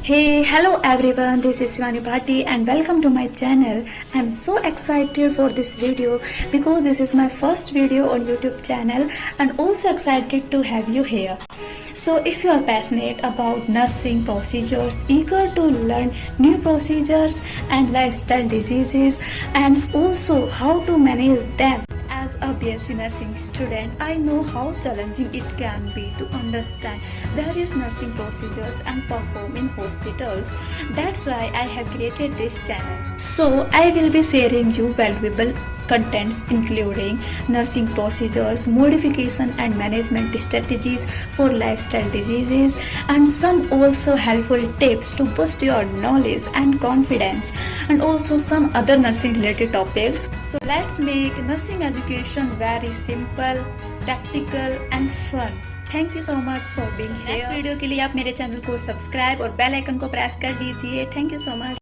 Hey, hello everyone, this is Shivani Bhatti and welcome to my channel. I'm so excited for this video because this is my first video on YouTube channel and also excited to have you here. So if you are passionate about nursing procedures, eager to learn new procedures and lifestyle diseases and also how to manage them, as a BSc nursing student, I know how challenging it can be to understand various nursing procedures and perform in hospitals. That's why I have created this channel. So I will be sharing you valuable contents including nursing procedures, modification and management strategies for lifestyle diseases, and some also helpful tips to boost your knowledge and confidence, and also some other nursing related topics. So let's make nursing education very simple, practical and fun. Thank you so much for being here. Next video के लिए आप मेरे channel को subscribe और bell icon को press कर लीजिए। Thank you so much.